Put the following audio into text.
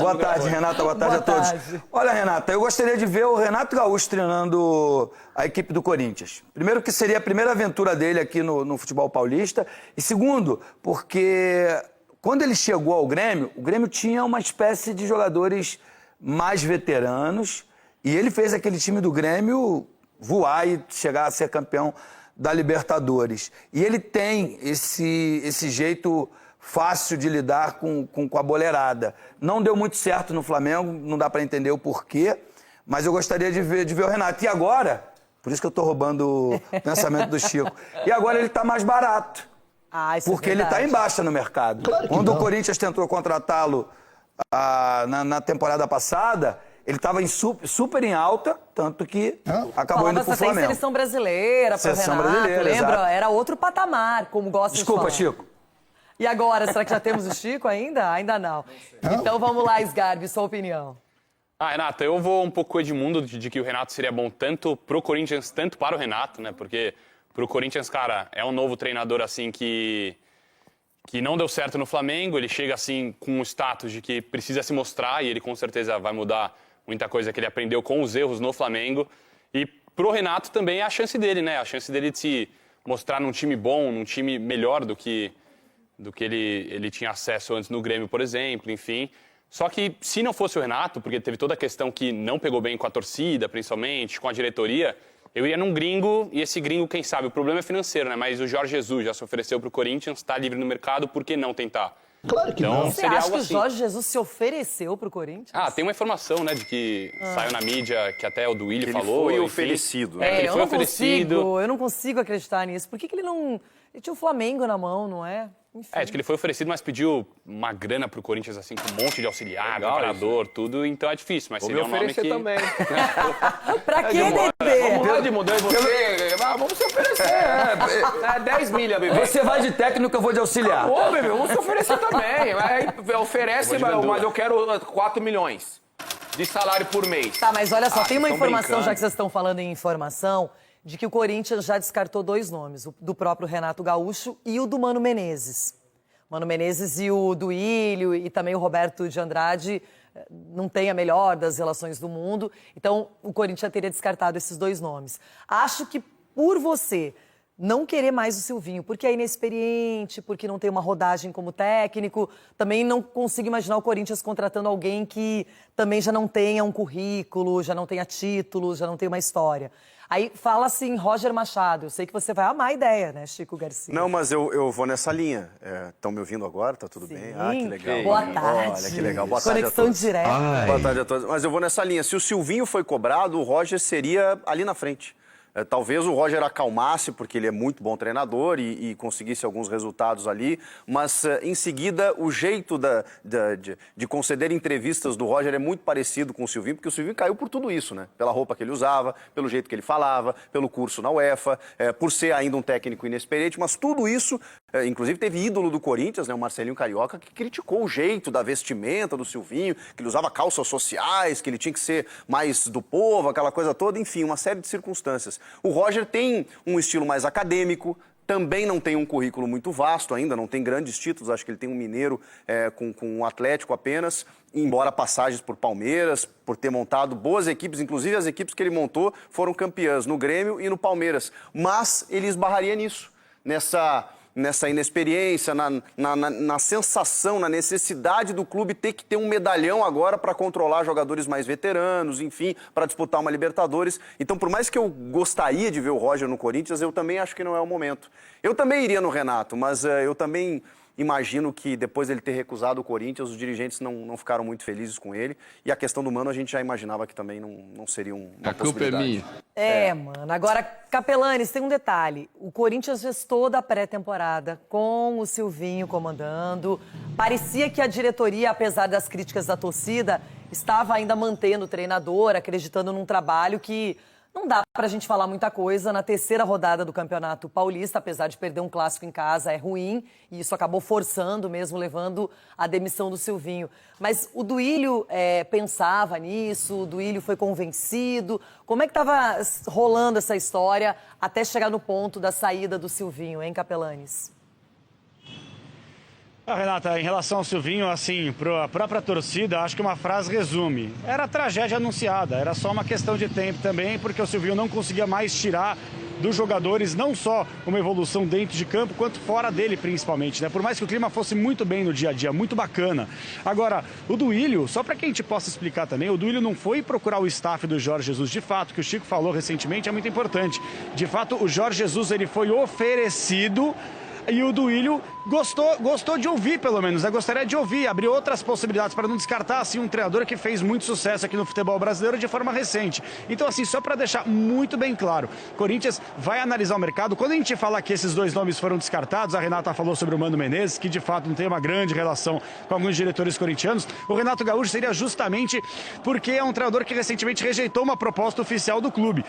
Boa tarde, Renata. Boa tarde a todos. Olha, Renata, eu gostaria de ver o Renato Gaúcho treinando a equipe do Corinthians. Primeiro, que seria a primeira aventura dele aqui no futebol paulista. E segundo, porque quando ele chegou ao Grêmio, o Grêmio tinha uma espécie de jogadores mais veteranos. E ele fez aquele time do Grêmio voar e chegar a ser campeão da Libertadores. E ele tem esse jeito fácil de lidar com a boleirada. Não deu muito certo no Flamengo, não dá para entender o porquê, mas eu gostaria de ver o Renato. E agora, por isso que eu estou roubando o pensamento do Chico, e agora ele está mais barato, porque ele está em baixa no mercado. Claro que Quando o Corinthians tentou contratá-lo na temporada passada, ele estava super em alta, tanto que acabou indo pro Flamengo. Tem seleção brasileira pro Renato, lembra? Exato. Era outro patamar, como gosta de falar. Desculpa, Chico. E agora, será que já temos o Chico ainda? Ainda não. Então vamos lá, Sgarbi, sua opinião. Renata, eu vou um pouco com o Edmundo de que o Renato seria bom tanto pro Corinthians, tanto para o Renato, né? Porque pro Corinthians, cara, é um novo treinador assim que não deu certo no Flamengo, ele chega assim com o status de que precisa se mostrar e ele com certeza vai mudar muita coisa que ele aprendeu com os erros no Flamengo. E pro Renato também é a chance dele, né? A chance dele de se mostrar num time bom, num time melhor do que ele tinha acesso antes no Grêmio, por exemplo, enfim. Só que se não fosse o Renato, porque teve toda a questão que não pegou bem com a torcida, principalmente, com a diretoria, eu ia num gringo, e esse gringo, quem sabe, o problema é financeiro, né? Mas o Jorge Jesus já se ofereceu pro Corinthians, está livre no mercado, por que não tentar? Claro que não. Você acha que o Jorge Jesus se ofereceu pro Corinthians? Tem uma informação, né, de que saiu na mídia, que até o Duílio falou. Ele foi enfim. oferecido. Que ele foi oferecido. Eu não consigo acreditar nisso. Por que ele não... Ele tinha o Flamengo na mão, não é? Enfim. Acho que ele foi oferecido, mas pediu uma grana pro Corinthians, assim, com um monte de auxiliar, preparador, tudo. Então é difícil, mas seria um nome que... também. Pra que, Dedê? Vamos lá de mudar e você... Vamos se oferecer. 10 milha, bebê. Você vai de técnico, eu vou de auxiliar. Ô, bebê, vamos se oferecer também. Aí oferece, mas eu quero 4 milhões de salário por mês. Tá, mas olha só, tem uma informação, brincando. já que vocês estão falando em informação, de que o Corinthians já descartou 2 nomes, o do próprio Renato Gaúcho e o do Mano Menezes. Mano Menezes e o Duílio e também o Roberto de Andrade não têm a melhor das relações do mundo, então o Corinthians já teria descartado esses 2 nomes. Acho que por você não querer mais o Silvinho, porque é inexperiente, porque não tem uma rodagem como técnico, também não consigo imaginar o Corinthians contratando alguém que também já não tenha um currículo, já não tenha título, já não tenha uma história. Aí fala assim, Roger Machado, eu sei que você vai amar a ideia, né, Chico Garcia? Não, mas eu vou nessa linha. Estão me ouvindo agora? Tá tudo bem? Que legal. Boa tarde. Olha, que legal. Boa tarde a Conexão todos. direta. Boa tarde a todos. Mas eu vou nessa linha. Se o Silvinho foi cobrado, o Roger seria ali na frente. Talvez o Roger acalmasse, porque ele é muito bom treinador e conseguisse alguns resultados ali, mas em seguida o jeito de conceder entrevistas do Roger é muito parecido com o Silvinho, porque o Silvinho caiu por tudo isso, né? Pela roupa que ele usava, pelo jeito que ele falava, pelo curso na UEFA, por ser ainda um técnico inexperiente, mas tudo isso, inclusive teve ídolo do Corinthians, né, o Marcelinho Carioca, que criticou o jeito da vestimenta do Silvinho, que ele usava calças sociais, que ele tinha que ser mais do povo, aquela coisa toda, enfim, uma série de circunstâncias. O Roger tem um estilo mais acadêmico, também não tem um currículo muito vasto ainda, não tem grandes títulos, acho que ele tem um mineiro com um Atlético apenas, embora passagens por Palmeiras, por ter montado boas equipes, inclusive as equipes que ele montou foram campeãs no Grêmio e no Palmeiras, mas ele esbarraria nisso, nessa inexperiência, na sensação, na necessidade do clube ter que ter um medalhão agora para controlar jogadores mais veteranos, enfim, para disputar uma Libertadores. Então, por mais que eu gostaria de ver o Roger no Corinthians, eu também acho que não é o momento. Eu também iria no Renato, mas eu também imagino que depois dele ter recusado o Corinthians, os dirigentes não ficaram muito felizes com ele. E a questão do Mano a gente já imaginava que também não seria uma possibilidade. A culpa é minha. Mano. Agora, Capelanes, tem um detalhe. O Corinthians fez toda a pré-temporada com o Silvinho comandando. Parecia que a diretoria, apesar das críticas da torcida, estava ainda mantendo o treinador, acreditando num trabalho que não dá pra gente falar muita coisa. Na 3ª rodada do Campeonato Paulista, apesar de perder um clássico em casa, é ruim. E isso acabou forçando mesmo, levando à demissão do Silvinho. Mas o Duílio pensava nisso, o Duílio foi convencido. Como é que estava rolando essa história até chegar no ponto da saída do Silvinho, hein, Capelanes? Renata, em relação ao Silvinho, assim, para a própria torcida, acho que uma frase resume. Era tragédia anunciada, era só uma questão de tempo também, porque o Silvinho não conseguia mais tirar dos jogadores não só uma evolução dentro de campo, quanto fora dele, principalmente, né? Por mais que o clima fosse muito bem no dia a dia, muito bacana. Agora, o Duílio, só para que a gente possa explicar também, o Duílio não foi procurar o staff do Jorge Jesus. De fato, o que o Chico falou recentemente é muito importante. De fato, o Jorge Jesus, ele foi oferecido e o Duílio gostou de ouvir, pelo menos, né? Gostaria de ouvir, abrir outras possibilidades para não descartar, assim, um treinador que fez muito sucesso aqui no futebol brasileiro de forma recente. Então, assim, só para deixar muito bem claro, Corinthians vai analisar o mercado. Quando a gente fala que esses dois nomes foram descartados, a Renata falou sobre o Mano Menezes, que de fato não tem uma grande relação com alguns diretores corintianos, o Renato Gaúcho seria justamente porque é um treinador que recentemente rejeitou uma proposta oficial do clube.